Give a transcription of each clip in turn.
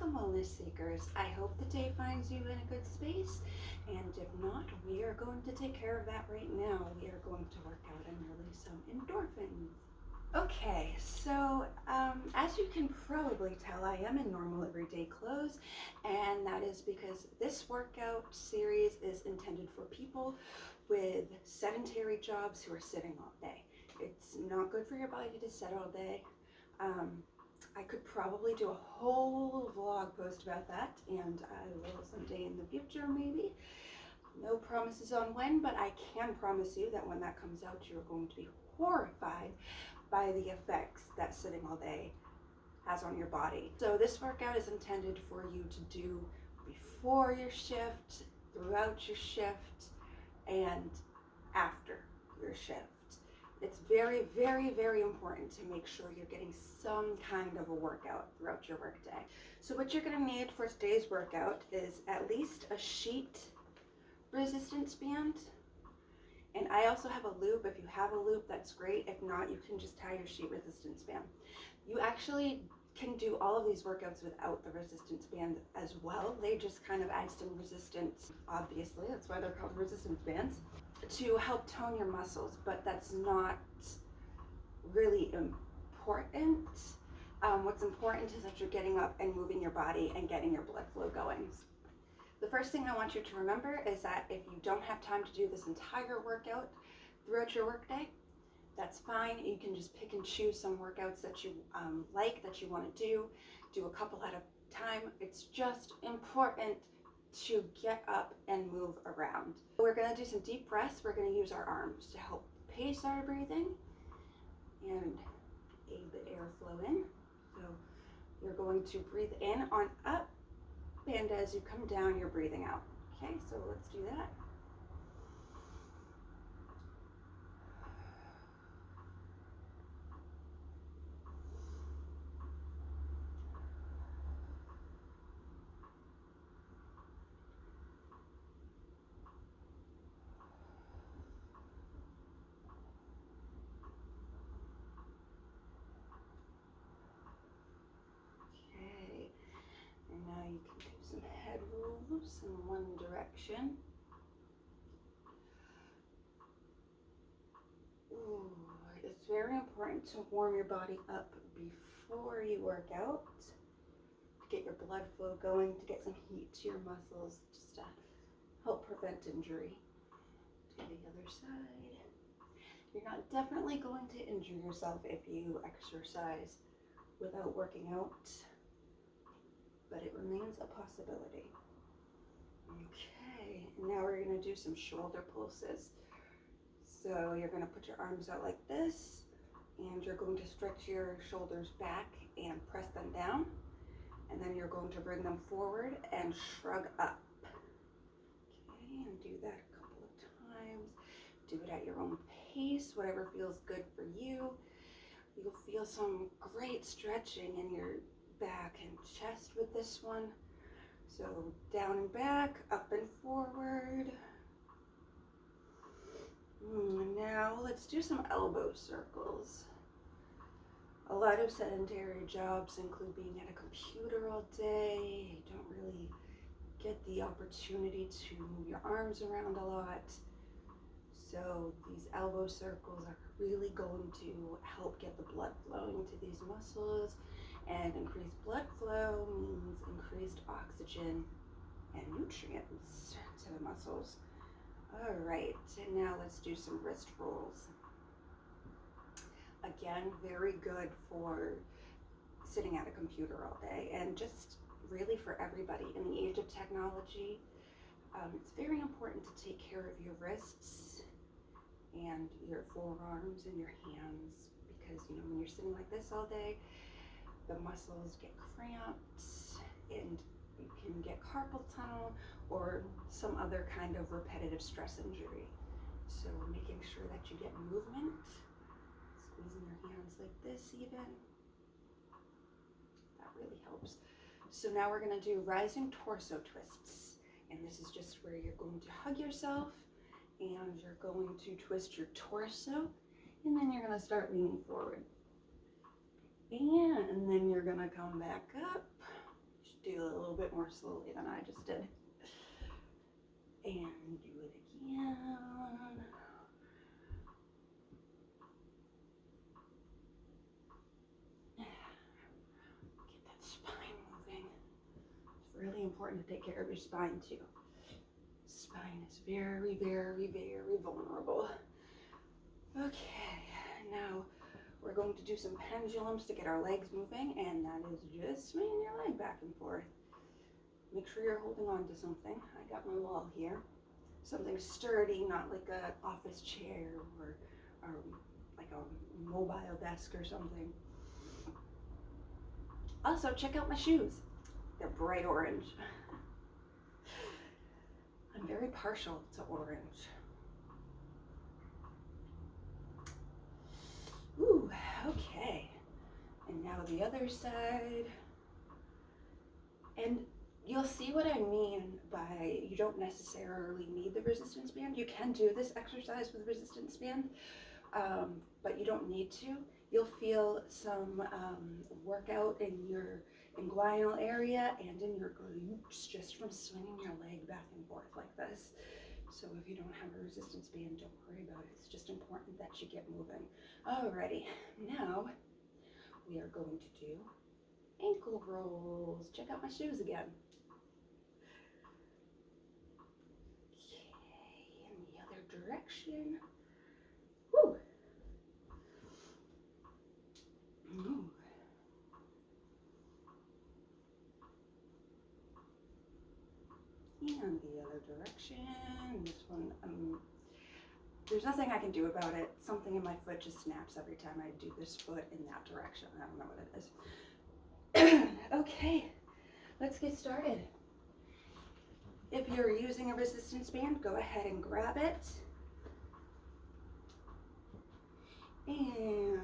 Welcome, wellness seekers. I hope the day finds you in a good space, and if not, we are going to take care of that right now. We are going to work out and release some endorphins. Okay, so as you can probably tell, I am in normal everyday clothes, and that is because this workout series is intended for people with sedentary jobs who are sitting all day. It's not good for your body to sit all day. I could probably do a whole vlog post about that, and I will someday in the future maybe. No promises on when, but I can promise you that when that comes out, you're going to be horrified by the effects that sitting all day has on your body. So this workout is intended for you to do before your shift, throughout your shift, and after your shift. It's very, very, very important to make sure you're getting some kind of a workout throughout your workday. So what you're going to need for today's workout is at least a sheet resistance band. And I also have a loop. If you have a loop, that's great. If not, you can just tie your sheet resistance band. You actually can do all of these workouts without the resistance band as well. They just kind of add some resistance, obviously. That's why they're called resistance bands, to help tone your muscles, but that's not really important. What's important is that you're getting up and moving your body and getting your blood flow going. The first thing I want you to remember is that if you don't have time to do this entire workout throughout your workday, that's fine. You can just pick and choose some workouts that you like, that you want to do a couple at a time. It's just important to get up and move around. We're going to do some deep breaths. We're going to use our arms to help pace our breathing and aid the airflow in. So you're going to breathe in on up, and as you come down, you're breathing out. Okay, so let's do that. Now you can do some head rolls in one direction. Ooh, it's very important to warm your body up before you work out, to get your blood flow going, to get some heat to your muscles, just to help prevent injury. Do the other side. You're not definitely going to injure yourself if you exercise without working out, but it remains a possibility. Okay, now we're going to do some shoulder pulses. So you're going to put your arms out like this, and you're going to stretch your shoulders back and press them down, and then you're going to bring them forward and shrug up. Okay, and do that a couple of times. Do it at your own pace, whatever feels good for you. You'll feel some great stretching in your back and chest with this one. So down and back, up and forward. Now let's do some elbow circles. A lot of sedentary jobs include being at a computer all day. You don't really get the opportunity to move your arms around a lot. So these elbow circles are really going to help get the blood flowing to these muscles, and increased blood flow means increased oxygen and nutrients to the muscles. All right, and now let's do some wrist rolls. Again, very good for sitting at a computer all day, and just really for everybody in the age of technology. It's very important to take care of your wrists and your forearms and your hands, because when you're sitting like this all day, the muscles get cramped and you can get carpal tunnel or some other kind of repetitive stress injury. So making sure that you get movement, squeezing your hands like this even, that really helps. So now we're going to do rising torso twists, and this is just where you're going to hug yourself and you're going to twist your torso, and then you're going to start leaning forward. And then you're going to come back up, do it a little bit more slowly than I just did. And do it again. Get that spine moving. It's really important to take care of your spine too. Spine is very, very, very vulnerable. Okay, now we're going to do some pendulums to get our legs moving, and that is just swinging your leg back and forth. Make sure you're holding on to something. I got my wall here. Something sturdy, not like an office chair or like a mobile desk or something. Also, check out my shoes. They're bright orange. I'm very partial to orange. Ooh, okay. And now the other side. And you'll see what I mean by you don't necessarily need the resistance band. You can do this exercise with resistance band, but you don't need to. You'll feel some workout in your inguinal area and in your glutes just from swinging your leg back and forth like this. So if you don't have a resistance band, don't worry about it. It's just important that you get moving. Alrighty, now we are going to do ankle rolls. Check out my shoes again. Okay, in the other direction. Woo! Ooh. And the other direction. This one, there's nothing I can do about it. Something in my foot just snaps every time I do this foot in that direction. I don't know what it is. Okay, let's get started. If you're using a resistance band, go ahead and grab it and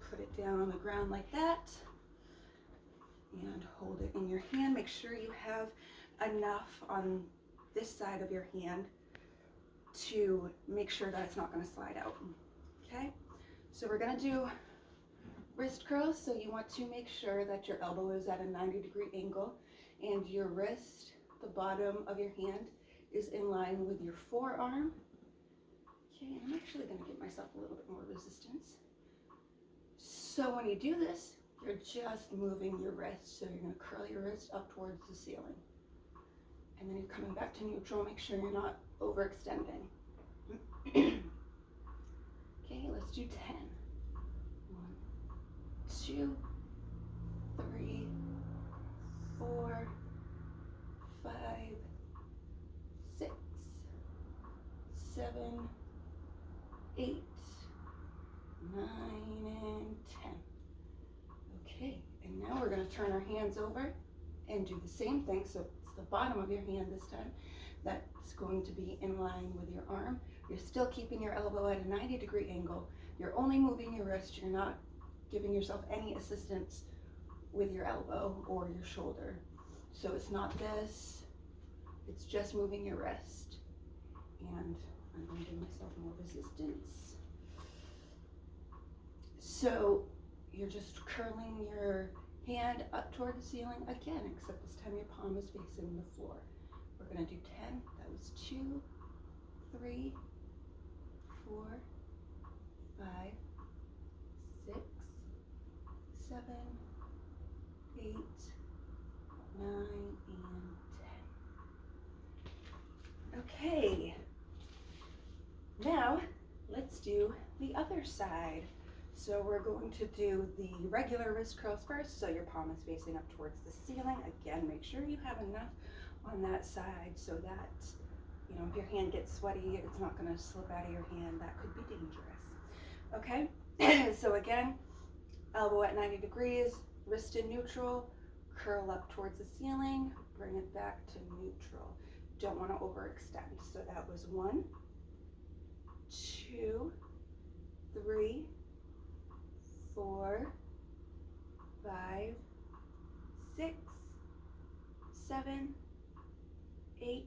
put it down on the ground like that and hold it in your hand. Make sure you have enough on this side of your hand to make sure that it's not going to slide out. Okay, so we're going to do wrist curls, so you want to make sure that your elbow is at a 90-degree angle and your wrist, the bottom of your hand, is in line with your forearm. Okay, and I'm actually going to give myself a little bit more resistance. So when you do this, you're just moving your wrist, so you're going to curl your wrist up towards the ceiling. And then you're coming back to neutral. Make sure you're not overextending. Okay, let's do 10. 1, 2, 3, 4, 5, 6, 7, 8, 9, and 10. Okay, and now we're going to turn our hands over and do the same thing. So it's the bottom of your hand this time. That's going to be in line with your arm. You're still keeping your elbow at a 90-degree angle. You're only moving your wrist. You're not giving yourself any assistance with your elbow or your shoulder. So it's not this, it's just moving your wrist. And I'm going to give myself more resistance. So you're just curling your hand up toward the ceiling again, except this time your palm is facing the floor. We're going to do 10. That was 2, 3, 4, 5, 6, 7, 8, 9, and 10. Okay. Now let's do the other side. So we're going to do the regular wrist curls first. So your palm is facing up towards the ceiling. Again, make sure you have enough on that side so that, you know, if your hand gets sweaty, it's not going to slip out of your hand. That could be dangerous. Okay, so again, elbow at 90 degrees, wrist in neutral, curl up towards the ceiling, bring it back to neutral. Don't want to overextend. So that was 1, 2, 3, 4, 5, 6, 7, 8,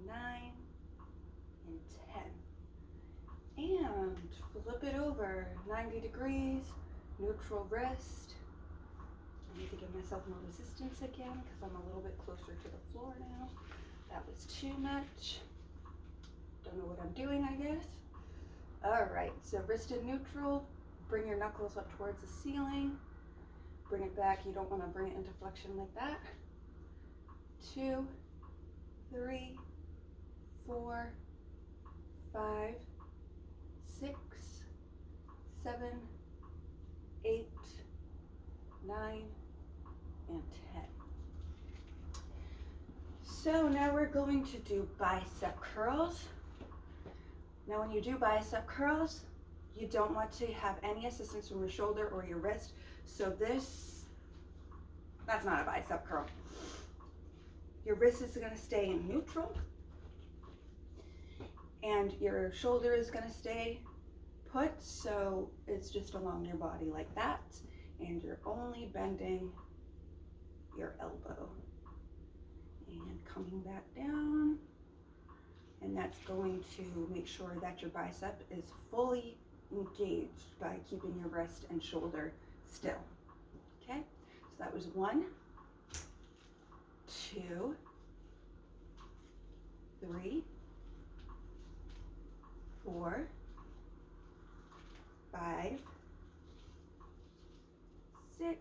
9, and 10. And flip it over 90 degrees, neutral wrist, need to give myself more resistance again because I'm a little bit closer to the floor now. That was too much. Don't know what I'm doing, I guess. All right, so wrist in neutral. Bring your knuckles up towards the ceiling. Bring it back. You don't want to bring it into flexion like that. 2, 3, 4, 5, 6, 7, 8, 9, and 10. So now we're going to do bicep curls. Now when you do bicep curls, you don't want to have any assistance from your shoulder or your wrist. So that's not a bicep curl. Your wrist is going to stay in neutral and your shoulder is going to stay put, so it's just along your body like that, and you're only bending your elbow and coming back down, and that's going to make sure that your bicep is fully engaged by keeping your wrist and shoulder still. Okay, so that was 1, 2, 3, 4, 5, 6,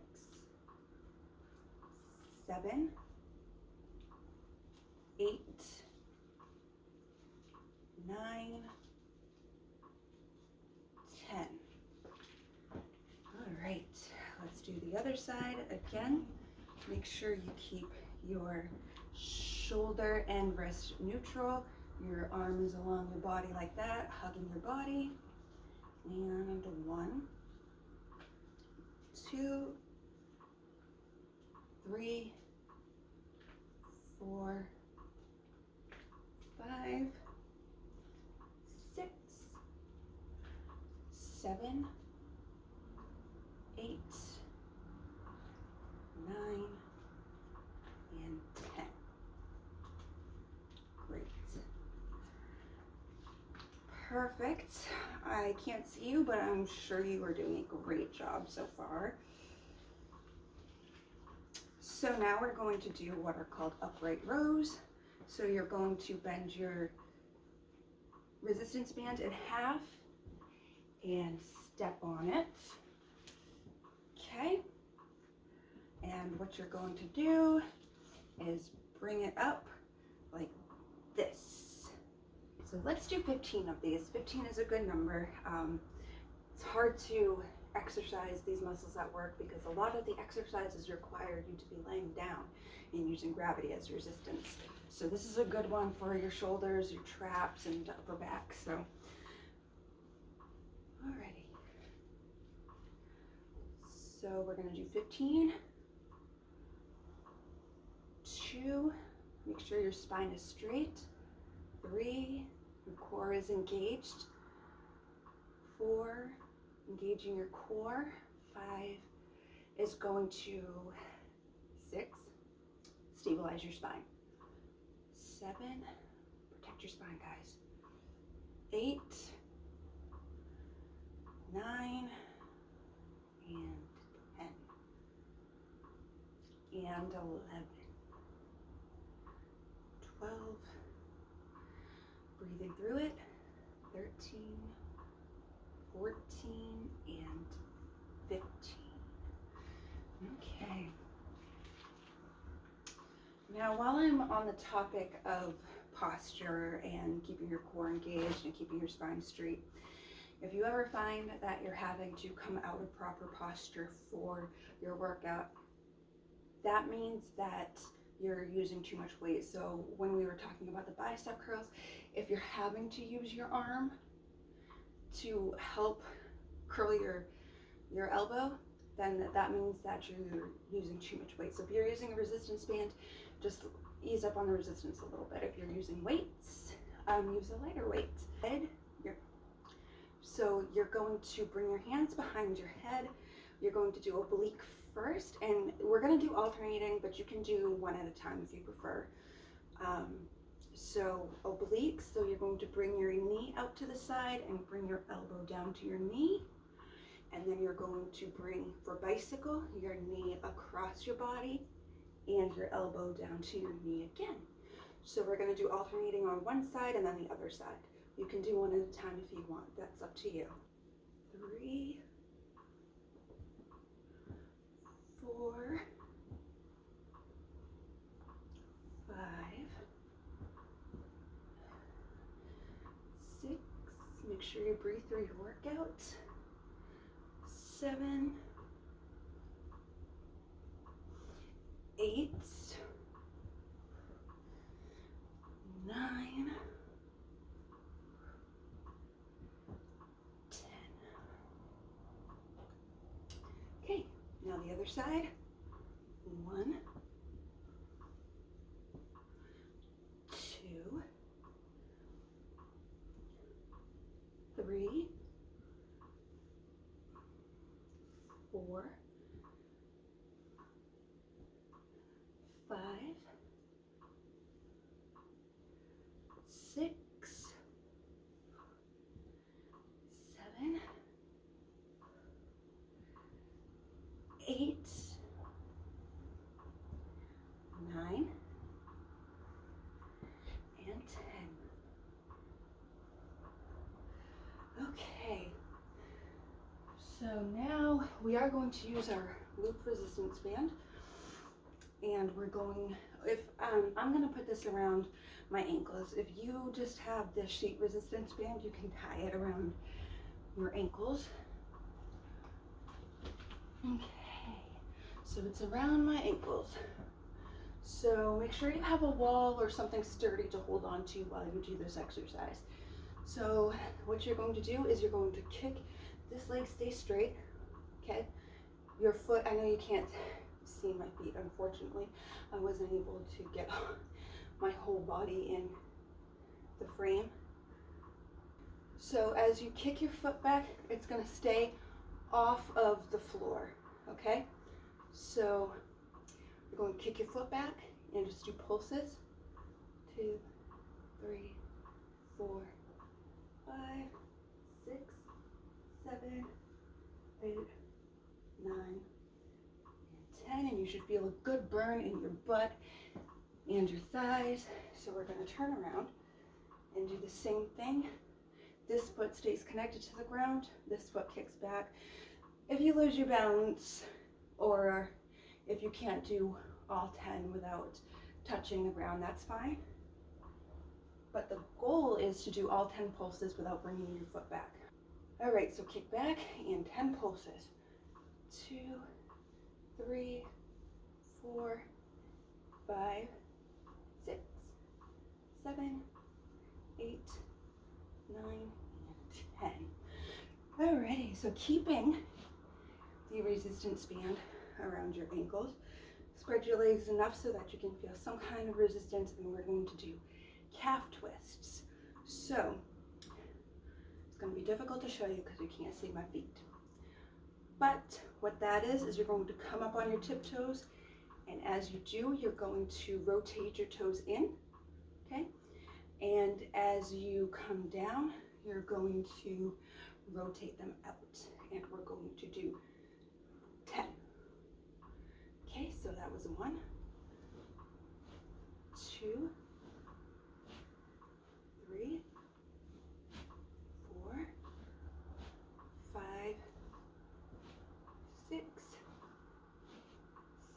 7, 8, 9, 10. All right, let's do the other side again. Make sure you keep your shoulder and wrist neutral. Your arm is along your body like that, hugging your body. And 1, 2, 3, 4, 5, 6, 7, 8, 9, and 10. Great. Perfect. I can't see you, but I'm sure you are doing a great job so far. So now we're going to do what are called upright rows. So you're going to bend your resistance band in half and step on it. Okay. And what you're going to do is bring it up like this. So let's do 15 of these. 15 is a good number. It's hard to exercise these muscles at work because a lot of the exercises require you to be laying down and using gravity as resistance. So this is a good one for your shoulders, your traps, and upper back. So, alrighty. So we're gonna do 15. 2, make sure your spine is straight. 3, your core is engaged. 4, engaging your core. 5 is going to 6, stabilize your spine. 7, protect your spine, guys. 8, 9, and 10, and 11, 12, breathing through it, 13, 14, and 15. Okay. Now, while I'm on the topic of posture and keeping your core engaged and keeping your spine straight, if you ever find that you're having to come out of proper posture for your workout, that means that you're using too much weight. So when we were talking about the bicep curls, if you're having to use your arm to help curl your elbow, then that means that you're using too much weight. So if you're using a resistance band, just ease up on the resistance a little bit. If you're using weights, use a lighter weight. So you're going to bring your hands behind your head. You're going to do oblique first, and we're going to do alternating, but you can do one at a time if you prefer. So obliques, so you're going to bring your knee out to the side and bring your elbow down to your knee. And then you're going to bring, for bicycle, your knee across your body and your elbow down to your knee again. So we're going to do alternating on one side and then the other side. You can do one at a time if you want. That's up to you. 3, 4, 5, 6. Make sure you breathe through your workout. 7, 8, 9, 10. Okay, now the other side. 1, 2, 3, 4, 5, 6, 7, 8, 9, and 10. Okay, so now we are going to use our loop resistance band, and we're going, I'm going to put this around my ankles. If you just have this sheet resistance band, you can tie it around your ankles. Okay, so it's around my ankles. So make sure you have a wall or something sturdy to hold on to while you do this exercise. So what you're going to do is you're going to kick, this leg stays straight, okay? Your foot, I know you can't see my feet, unfortunately. I wasn't able to get my whole body in the frame. So as you kick your foot back, it's going to stay off of the floor, okay? So you're going to kick your foot back and just do pulses. 2, 3, 4, 5, 6, 7, 8, 9, and 10. And you should feel a good burn in your butt and your thighs. So we're going to turn around and do the same thing. This foot stays connected to the ground. This foot kicks back. If you lose your balance, or if you can't do all 10 without touching the ground, that's fine. But the goal is to do all 10 pulses without bringing your foot back. All right, so kick back and 10 pulses. 2, 3, 4, 5, 6, 7, 8, 9, and 10. Alrighty, so keeping the resistance band around your ankles, spread your legs enough so that you can feel some kind of resistance, and we're going to do calf twists. So it's going to be difficult to show you because you can't see my feet. But what that is you're going to come up on your tiptoes, and as you do, you're going to rotate your toes in, okay? And as you come down, you're going to rotate them out, and we're going to do 10. Okay, so that was 1, 2, 3, 4, 5, 6,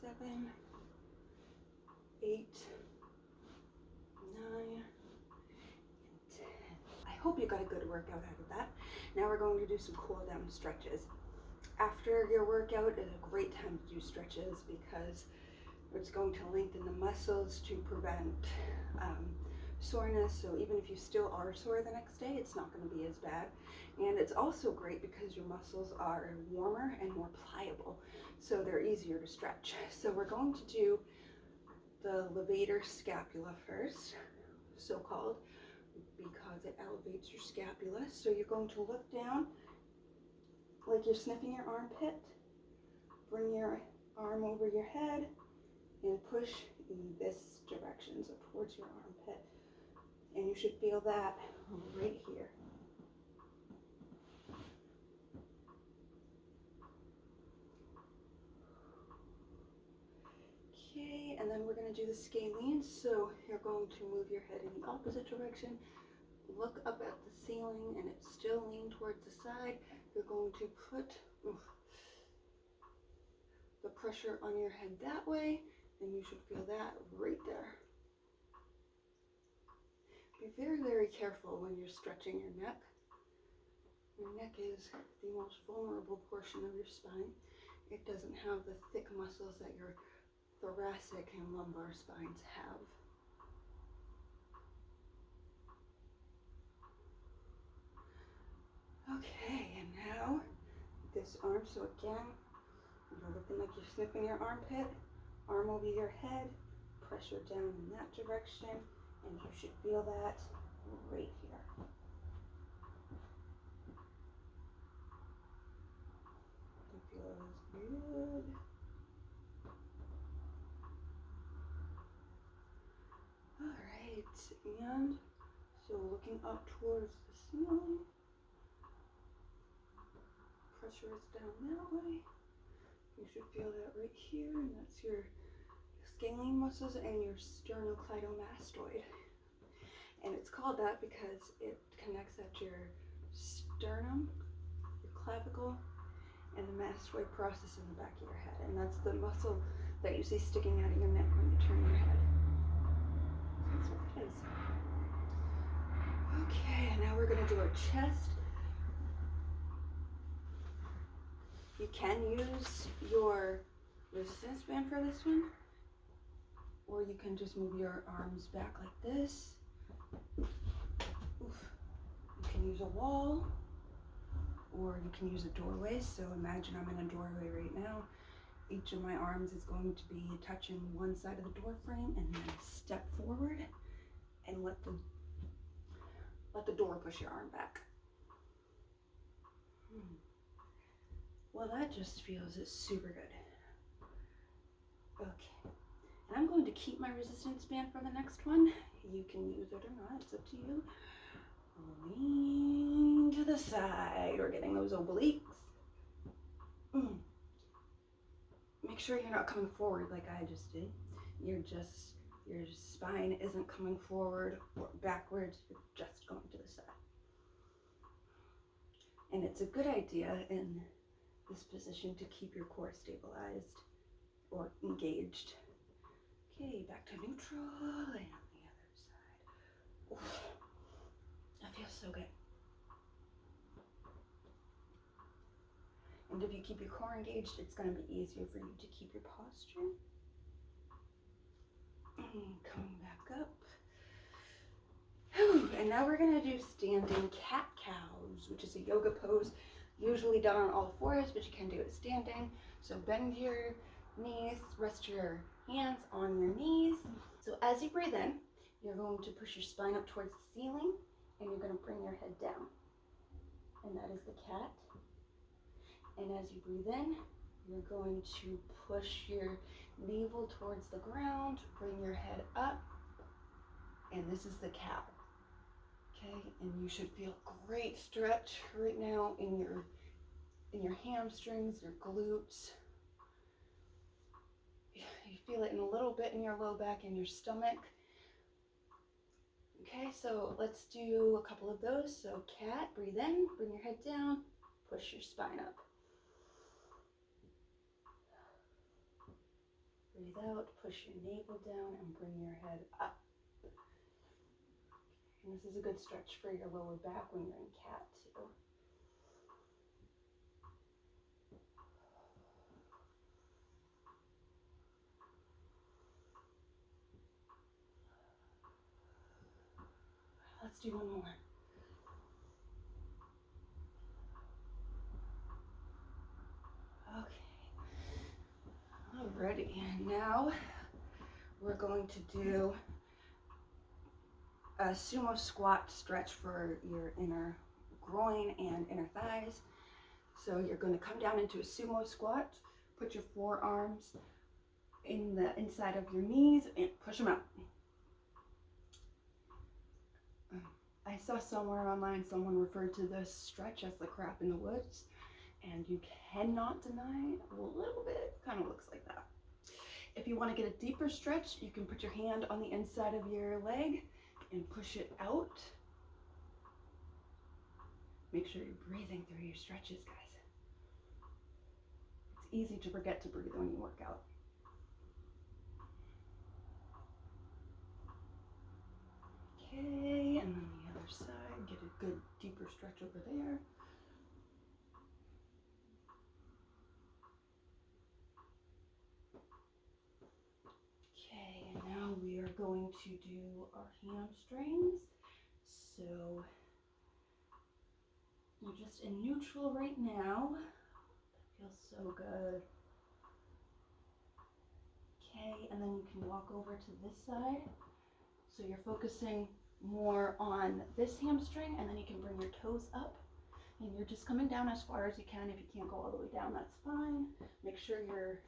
7, 8, 9, and 10. I hope you got a good workout out of that. Now we're going to do some cool down stretches. After your workout is a great time to do stretches because it's going to lengthen the muscles to prevent soreness. So even if you still are sore the next day, it's not going to be as bad. And it's also great because your muscles are warmer and more pliable, so they're easier to stretch. So we're going to do the levator scapula first, so-called, because it elevates your scapula. So you're going to look down like you're sniffing your armpit. Bring your arm over your head and push in this direction, so towards your armpit. And you should feel that right here. Okay, and then we're going to do the scalene. So you're going to move your head in the opposite direction, look up at the ceiling, and it's still lean towards the side. You're going to put the pressure on your head that way, and you should feel that right there. Be very, very careful when you're stretching your neck. Your neck is the most vulnerable portion of your spine. It doesn't have the thick muscles that your thoracic and lumbar spines have. Okay, and now this arm. So again, you're looking like you're sniffing your armpit. Arm over your head, pressure down in that direction, and you should feel that right here. It feels good. All right, and so looking up towards the ceiling, pressure is down that way. You should feel that right here, and that's your scalene muscles and your sternocleidomastoid. And it's called that because it connects at your sternum, your clavicle, and the mastoid process in the back of your head. And that's the muscle that you see sticking out of your neck when you turn your head. That's what it is. Okay, and now we're going to do our chest. You can use your resistance band for this one, or you can just move your arms back like this. Oof. You can use a wall, or you can use a doorway. So imagine I'm in a doorway right now. Each of my arms is going to be touching one side of the door frame, and then step forward and let the door push your arm back. Well, that just feels super good. Okay, and I'm going to keep my resistance band for the next one. You can use it or not, it's up to you. Lean to the side. We're getting those obliques. Make sure you're not coming forward like I just did. Your spine isn't coming forward or backwards, you're just going to the side. And it's a good idea in this position to keep your core stabilized or engaged. Okay, back to neutral and on the other side. Oof, that feels so good. And if you keep your core engaged, it's going to be easier for you to keep your posture. Coming back up. Whew. And now we're going to do standing cat-cows, which is a yoga pose, usually done on all fours, but you can do it standing. So bend your knees, rest your hands on your knees. So as you breathe in, you're going to push your spine up towards the ceiling, and you're going to bring your head down. And that is the cat. And as you breathe in, you're going to push your navel towards the ground, bring your head up, and this is the cow. Okay, and you should feel great stretch right now in your hamstrings, your glutes. You feel it in a little bit in your low back and your stomach. Okay, so let's do a couple of those. So cat, breathe in, bring your head down, push your spine up. Breathe out, push your navel down, and bring your head up. And this is a good stretch for your lower back when you're in cat too. Let's do one more. Okay. Alrighty, and now we're going to do a sumo squat stretch for your inner groin and inner thighs. So you're going to come down into a sumo squat, put your forearms in the inside of your knees and push them out. I saw somewhere online someone referred to this stretch as the crap in the woods, and you cannot deny a little bit kind of looks like that. If you want to get a deeper stretch, you can put your hand on the inside of your leg and push it out. Make sure you're breathing through your stretches, guys. It's easy to forget to breathe when you work out. Okay, and then the other side, get a good deeper stretch over there. Okay, and now we are going to do our hamstrings. So you're just in neutral right now. That feels so good. Okay, and then you can walk over to this side. So you're focusing more on this hamstring, and then you can bring your toes up. And you're just coming down as far as you can. If you can't go all the way down, that's fine. Make sure your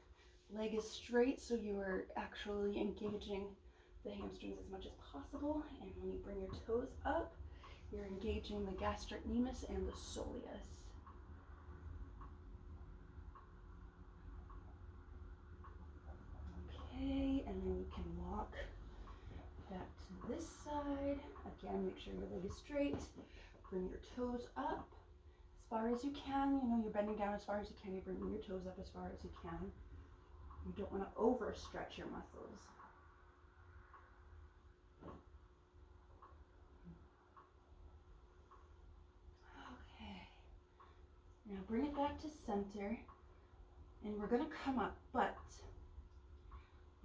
leg is straight so you are actually engaging the hamstrings as much as possible. And when you bring your toes up, you're engaging the gastrocnemius and the soleus. Okay, and then you can walk back to this side. Again, make sure your leg is straight. Bring your toes up as far as you can. You know, you're bending down as far as you can. You're bringing your toes up as far as you can. You don't want to overstretch your muscles. Okay. Now bring it back to center. And we're going to come up, but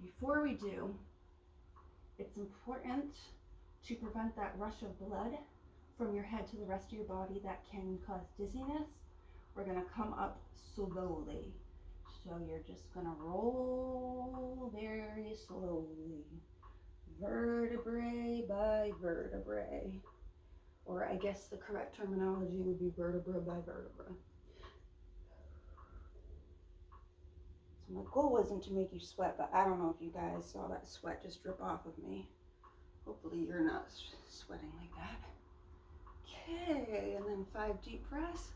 before we do, it's important to prevent that rush of blood from your head to the rest of your body that can cause dizziness. We're going to come up slowly. So you're just going to roll very slowly, vertebrae by vertebrae. Or I guess the correct terminology would be vertebra by vertebra. So my goal wasn't to make you sweat, but I don't know if you guys saw that sweat just drip off of me. Hopefully you're not sweating like that. Okay, and then 5 deep breaths.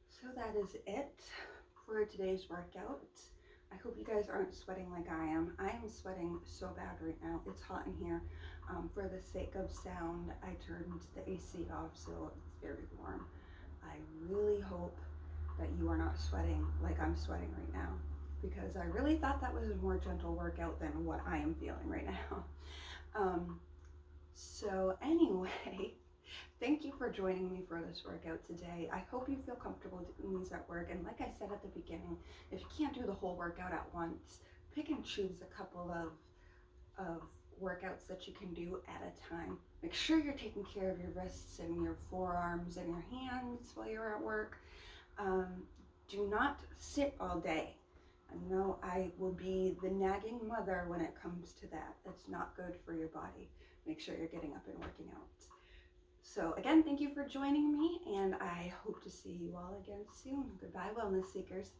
So that is it for today's workout. I hope you guys aren't sweating like I am. I am sweating so bad right now. It's hot in here. For the sake of sound, I turned the AC off so it's very warm. I really hope that you are not sweating like I'm sweating right now, because I really thought that was a more gentle workout than what I am feeling right now. So anyway, thank you for joining me for this workout today. I hope you feel comfortable doing these at work. And like I said at the beginning, if you can't do the whole workout at once, pick and choose a couple of workouts that you can do at a time. Make sure you're taking care of your wrists and your forearms and your hands while you're at work. Do not sit all day. I know I will be the nagging mother when it comes to that. That's not good for your body. Make sure you're getting up and working out. So again, thank you for joining me, and I hope to see you all again soon. Goodbye, wellness seekers.